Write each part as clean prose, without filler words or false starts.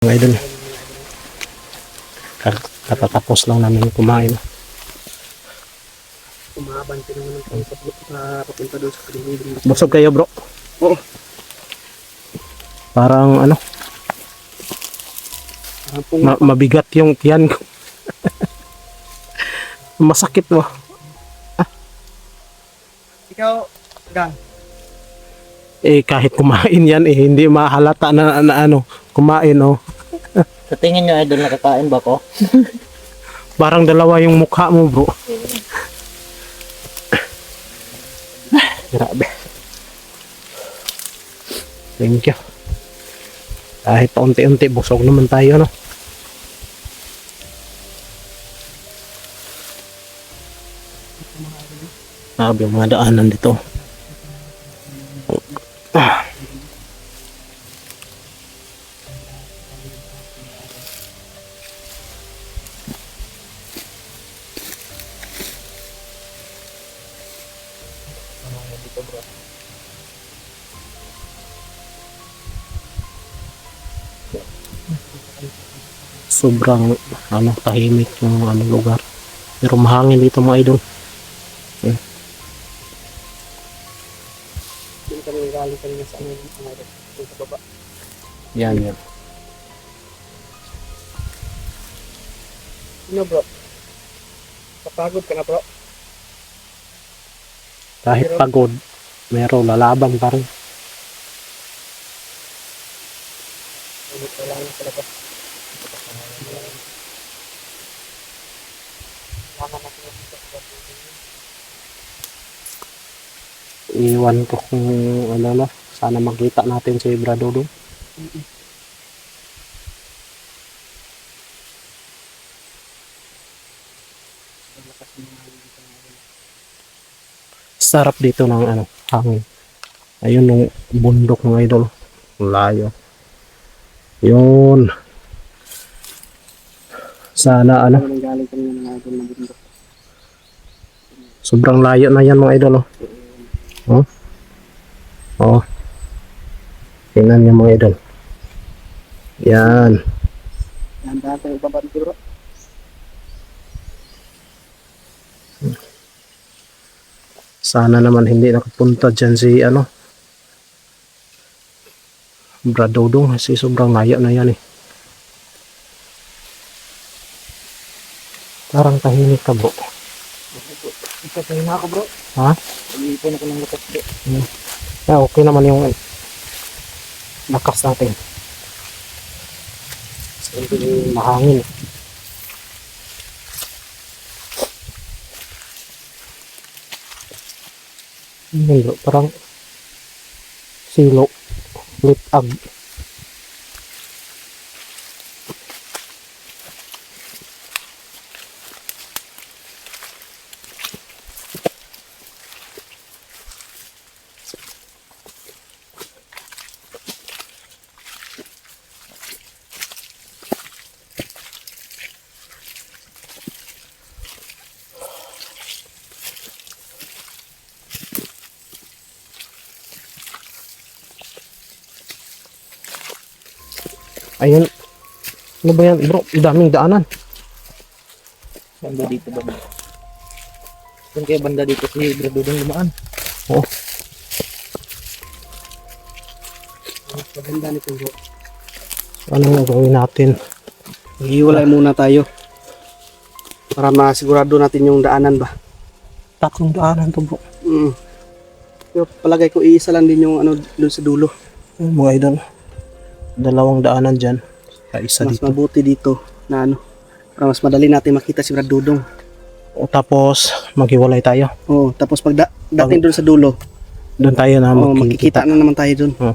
mga idol. Katatapos lang namin kumain. Umabante naman ang papunta doon sa kalimutan. Busog kayo bro? Oo. Parang ano, mabigat yung tiyan ko. Masakit mo. Ikaw, Gang. Eh kahit kumain yan eh, hindi mahalata na ano, kumain oh. Sa tingin nyo, idol, nakakain ba ko? Parang dalawa yung mukha mo bro. Grabe. Thank you. Kahit paunti-unti busog naman tayo no. Grabe yung mga daanan dito. Sobrang ano, tahimik yung ano, lugar. Pero mahangin dito mga idol. Yung kami galing kanina sa ano, sa baba. Yan yan. Ano bro? Kapagod ka na bro? Kahit pagod, meron lalaban pa rin. Kailangan sa labas. Iwan ko kung ano no, sana makita natin si Bradodong. Sarap dito ng ano, hangin. Ayun yung bundok ng idol. Layo. Yun. Sana ano, Galing kanina ng idol na bundok. sobrang layo na yan mga idol. Oh. Oh. Tingnan niyo mga idol. Yan. Yan dati yung baba dito bro. Sana naman hindi nakapunta dyan si ano, Bradodong kasi sobrang layo na yan eh. Parang tahimik ka bro. Ipatay na ako bro. Ha? Ipon ako ng lakas bro. Yeah, okay naman yung lakas natin. Hindi mahangin. Hindi, parang silo, litag. Ayun. Ano ba yan bro? Daming daanan. Banda dito ba? Kung kaya banda dito si Bradodong lumaan. Oo. Maganda nito bro. Anong gagawin natin? Hiwalay muna tayo. Para masigurado natin yung daanan ba. Tatlong daanan to bro. Pero palagay ko iisa lang din yung ano doon sa dulo. Ayun, mga idol. Dalawang daanan dyan. Isa Mas dito. mabuti dito na ano. Para mas madali natin makita si Bradodong. O tapos maghiwalay tayo. Oo, tapos pag dating doon sa dulo, Doon tayo na makikita na naman tayo doon.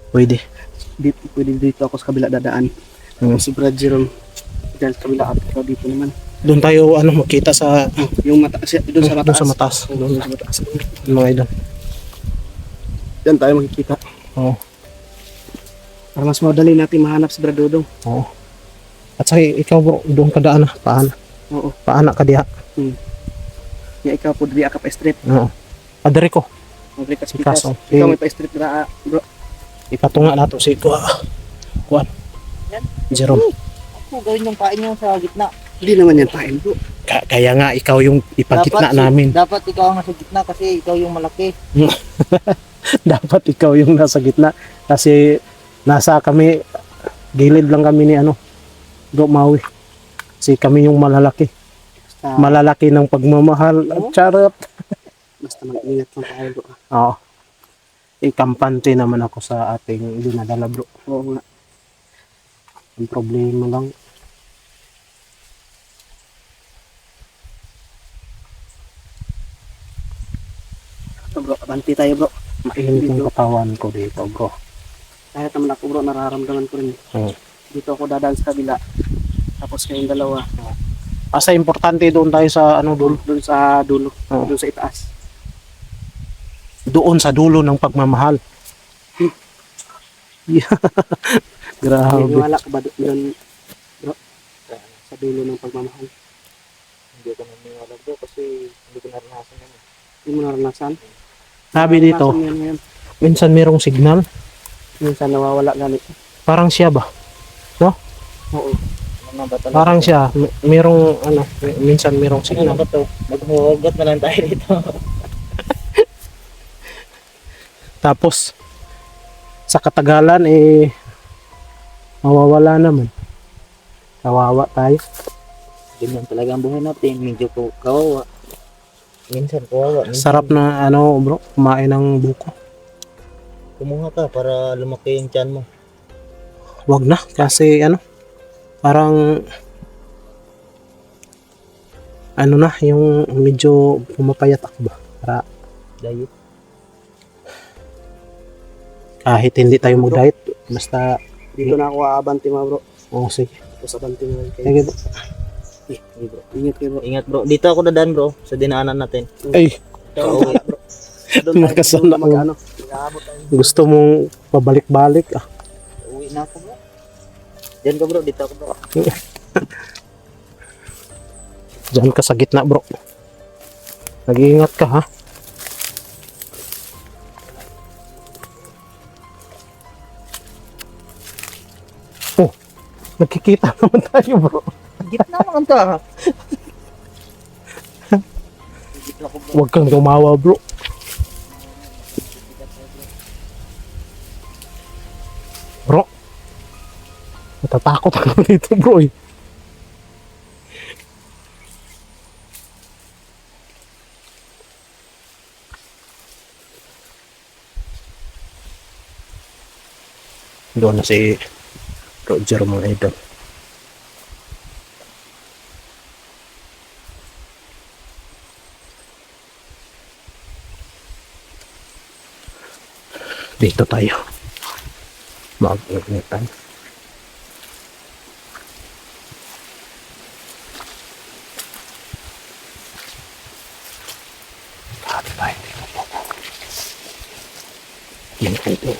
Pwede. Pwede dito ako sa kabila dadaan. Si Brad Jerome dahil sa kabila at dito naman. Doon tayo ano makita sa Yung mata, doon sa mataas. doon sa mataas. Doon sa mataas. Mga idol. Diyan tayo makikita. Oo. Para mas madali natin mahanap si Bradodong. Oo. At saka ikaw bro, doon ka daan na. Paana. Oo. Paana ka diha. Ya ikaw po diri ka pa strip. Oo. Adere ko. Magri ka sa Pikas, pikas. okay. Ikaw may pa strip na bro. Ipatunga nato si kuan. Jerome. Ako, gawin yung pain nyo sa gitna. Hindi naman yan pain bro. Kaya nga ikaw yung ipagitna namin. Dapat ikaw ang nasa gitna kasi ikaw yung malaki. Dapat ikaw yung nasa gitna. Kasi nasa kami, gilid lang kami ni Bro Maui. Kasi kami yung malalaki. Basta, Malalaki ng pagmamahal. Charot. basta mag-ingat lang tayo bro. Oo. Ikampante naman ako sa ating dinadala bro. Oo nga. Ang problema lang. Ito bro, abanti tayo bro. Mainit yung katawan ko dito bro. Kahit naman ako bro, nararamdaman ko rin. Hmm. Dito ako dadaan sa kabila. Tapos kayong dalawa. Asa importante doon tayo sa dulo. Doon sa dulo. Oo. Doon sa itaas. Doon sa dulo ng pagmamahal. Yeah. Grabe. Naniniwala ka ba doon bro? Sa dulo ng pagmamahal. Hindi ko naniniwala bro kasi hindi ko naranasan yan. Hindi mo naranasan? Sabi dito, Naranasan mo yan ngayon. minsan merong signal. Minsan nawawala ganit. Parang siya ba? Oo. Ano ba talaga? Parang siya. Merong minsan merong Ano signal. ba to? Maghuhugot na lang tayo dito. Tapos, sa katagalan, mawawala naman. Kawawa tayo. Ganyan talaga ang buhay natin. Medyo po kawawa. Minsan kawawa. Minsan Sarap na, bro, kumain ng buko. kumuha ka para lumaki yung tiyan mo. Wag na, kasi, parang, yung medyo pumapayat ako ba? Para, Diet. kahit hindi tayo mag-diet, basta, Dito na ako aabanti mga bro. sige. Tapos abanti mo kayo. Sige, bro. Hey, bro. Ingat kayo bro. Ingat bro. Dito ako dadaan bro. Sa dinaanan natin. Ay, So, okay. Doon tayo Nakasala ko. mag-ano. Mag-aabot tayo. gusto mong pabalik-balik, Uwi na ako bro. Diyan ka bro. Dito ako bro. Diyan ka sa gitna, bro. Nag-iingat ka, ha? Oh, nagkikita naman tayo, bro. Gitna naman ka. Dito ako bro. Huwag kang tumawa, bro. Bro, natatakot ako dito, bro. Doon na si Roger, mga idol. Dito tayo mag-initan. Lahat tayo dito po. Yung ito.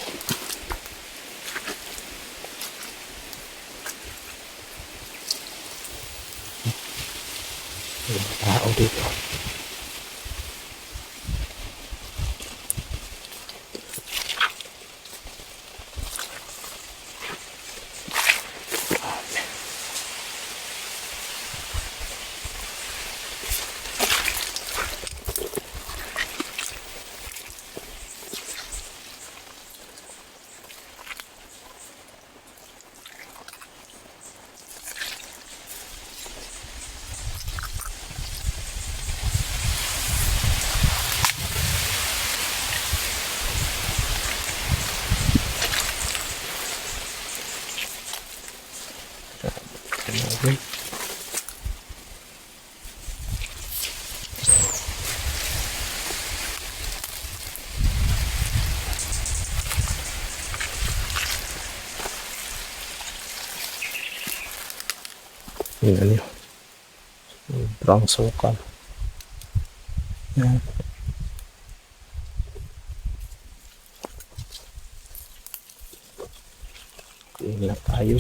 Yung tao dito. Okay. Yan yun. Sobrang sukal. Yan. Tingnan tayo.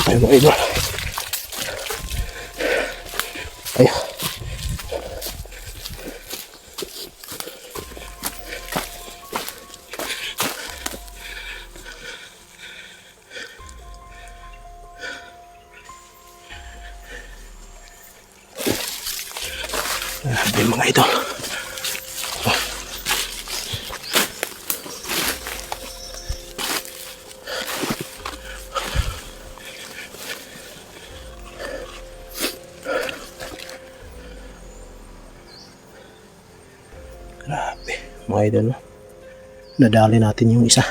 Tayo mga idol. Ay. Grabe mga idol. Grabe, mga idol. Nadali natin yung isa.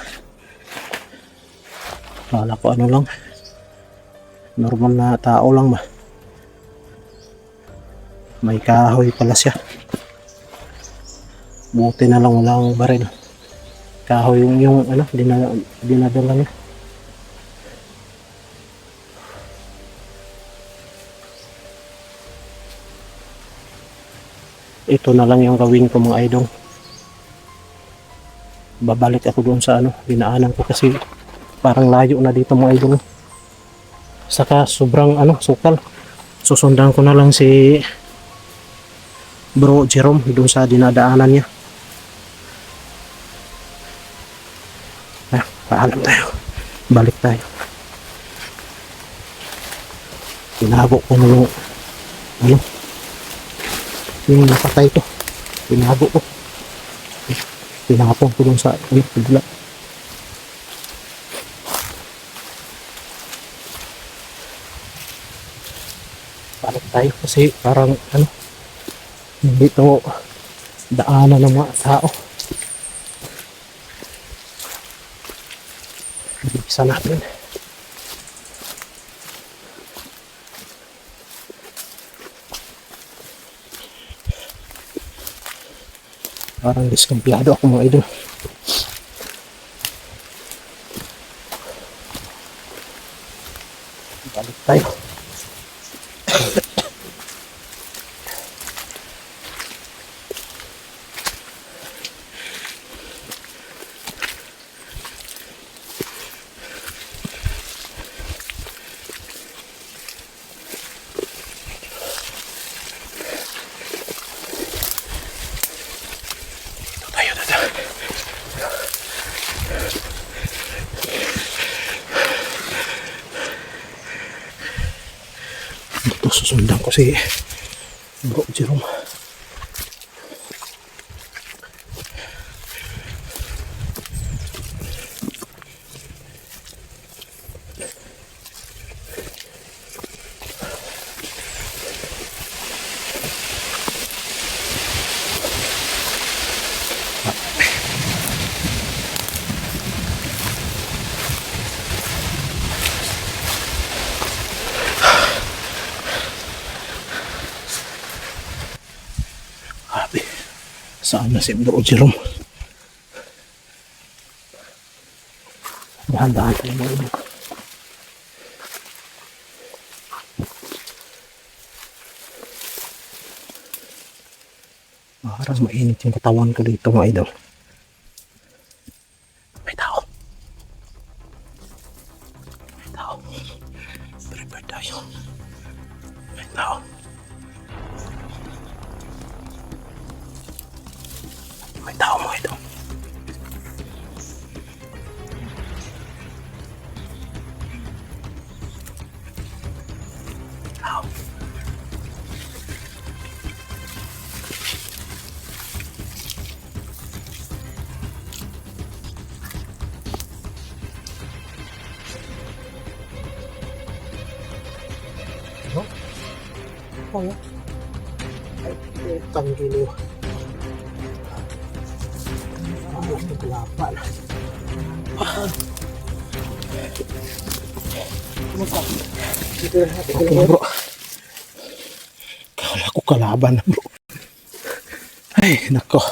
Kala ko ano lang. Normal na tao lang ba? May kahoy pala siya. Buti na lang walang baril. Kahoy yung ano, dinadala niya. Ito na lang yung gawin ko mga idol. Babalik ako doon sa ano, dinaanan ko kasi parang layo na dito mga idol. Saka sobrang ano, sukal. Susundan ko na lang si Bro Jerome doon sa dinadaanan niya. Paalam tayo. Balik tayo. Tinago ko na yung napatay ko. Tinago ko. Tinapon ko dun sa bigla. Balik tayo kasi parang ano, hindi to daanan ng mga tao. Bisa natin. Parang diskumpiyado ako mga idol. Balik tayo. Dito susundan ko si Bro Jerome. Saan na si Bro Jerome? Dahan-dahan tayo mga idol. Parang mainit yung katawan ko dito mga idol. May tao. May tao. Prepare tayo. May tao. May tao mga idol. Tao. ko ya. Ay, tanggilo. Ano ito kalapa na. Ako bro. Kala ko kalaban na bro. Ay, nako.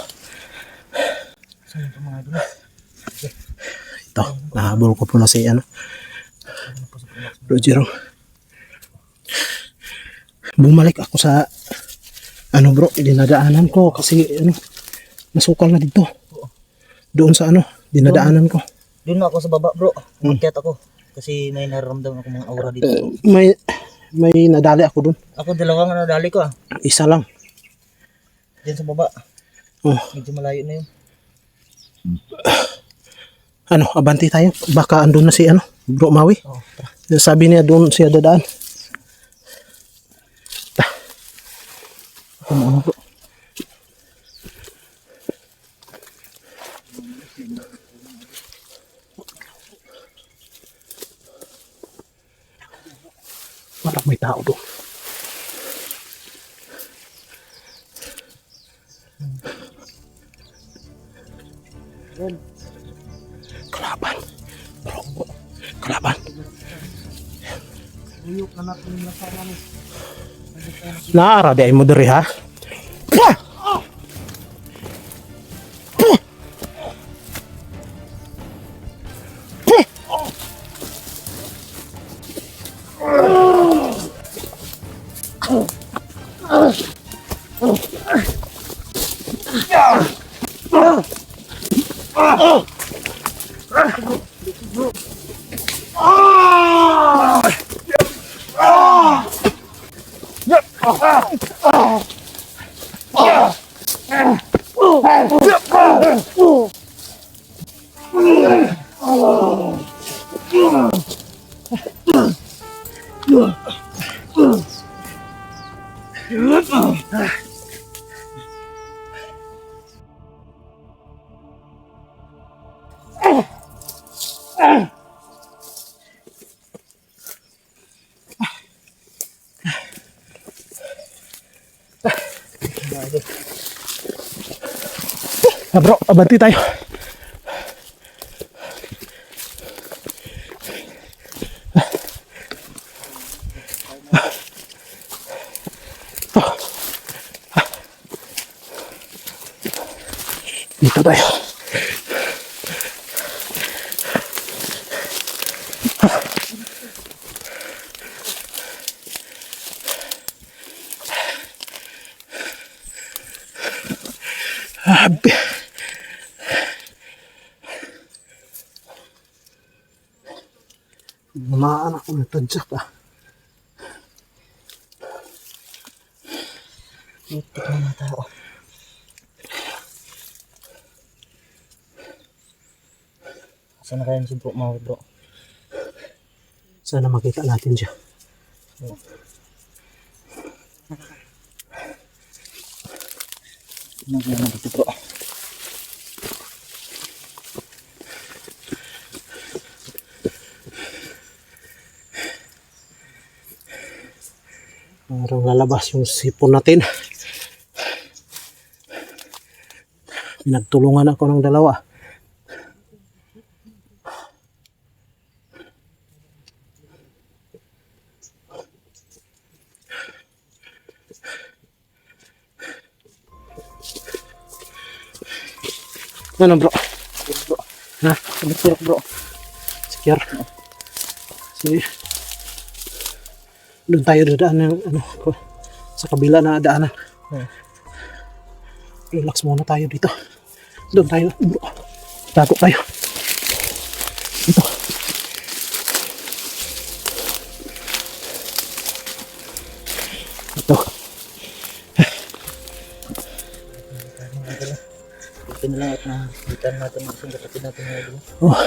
Saan ito mga idol? Ito, nahabol ko po na si ano. Bro Jerome. Bumalik ako sa ano bro, dinadaanan ko kasi ano, nasukal na dito. Doon sa ano, dinadaanan ko. Doon na ako sa baba bro. Umakyat ako. Kasi may nararamdaman ako mga aura dito. May nadali ako doon. Ako dalawang nadali ko ah. Isa lang. Diyan sa baba. Oh, Medyo malayo na yun. ano, abanti tayo. Baka andun na si ano, Bro Maui. Oh, Sabi niya doon siya dadaan. ako mauna bro. Parang may tao doon. Kalaban. Bro, kalaban. Naara di ay mo diri ha. Bro, abanti tayo. Dito tayo. Lumaan ako ng tadyak ah. Itik na mga tao. Saan na kaya si bro Maui bro? Sana makita natin siya. Tingnan ko naman dito bro. Parang lalabas yung sipon natin. Nagtulungan ako ng dalawa. Ano bro? Bro. Ha? Secure bro. Secure. Sige. Doon tayo dadaan ng ano, sa kabila na daanan. Relax muna tayo dito. Doon tayo, bro. Tago tayo. Ito. Ito. Ito na lang at nakita natin ang kapatid natin mga bro. Oh.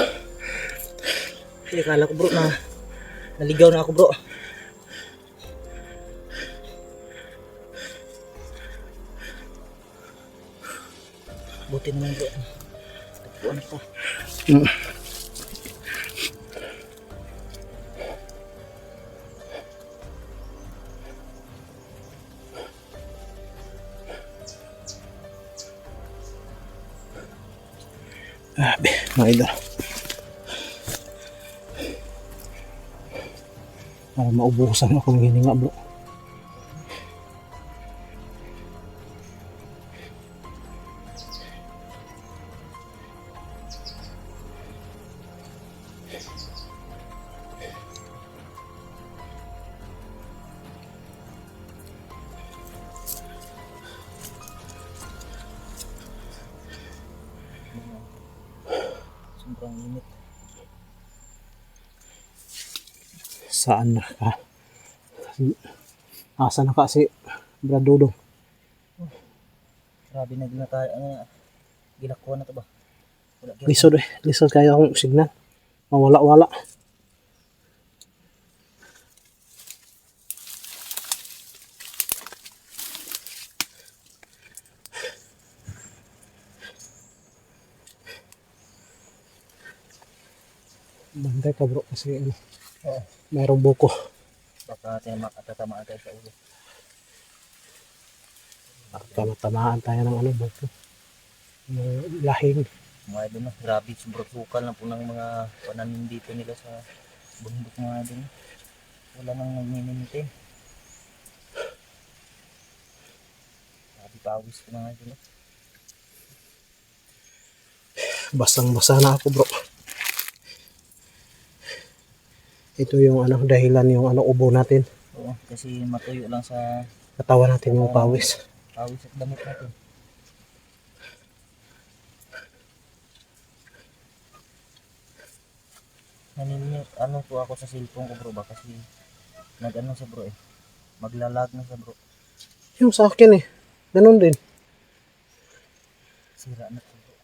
Kasi akala ko bro na naligaw na ako bro. Buti naman bro. Tagpuan ko. Grabe, mga idol. Para maubusan ako ng hininga bro. Sobrang init. Saan na ka? Asa na ka si Brad Dudong? Grabe na ginakuha na to ba? Wala Lisod eh. Lisod kaya akong signal. Mawala-wala. Bantay ka bro kasi ano, mayroong buko. Baka tayo makatatamaan tayo sa ulo. Baka matamaan tayo ng ano buko. Ng lahing. Mga idol na, grabe, sobrang sukal na po ng mga pananim dito nila sa bundok mga idol. Wala nang nagmimintin. Grabe pawis ko mga idol. Basang-basa na ako bro. Ito yung ano dahilan yung ano ubo natin. Oo, kasi matuyo lang sa Katawan natin yung pawis. pawis at damit natin. Ano po ako sa cellphone ko bro ba kasi nag-ano sa bro eh. Maglalag na sa bro. Yung sa akin eh. Ganun din. Sira na po bro.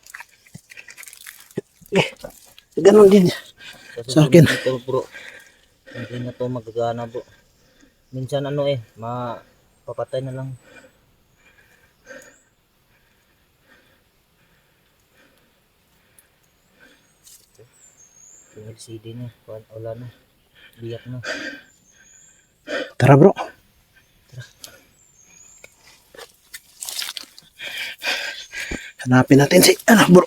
Ganun din. Sa akin. Dito, bro. Hindi na to magagana bro. Minsan ano eh, mapapatay na lang. Yung LCD na, wala na. Biyak na. Tara bro. Hanapin natin si ano bro.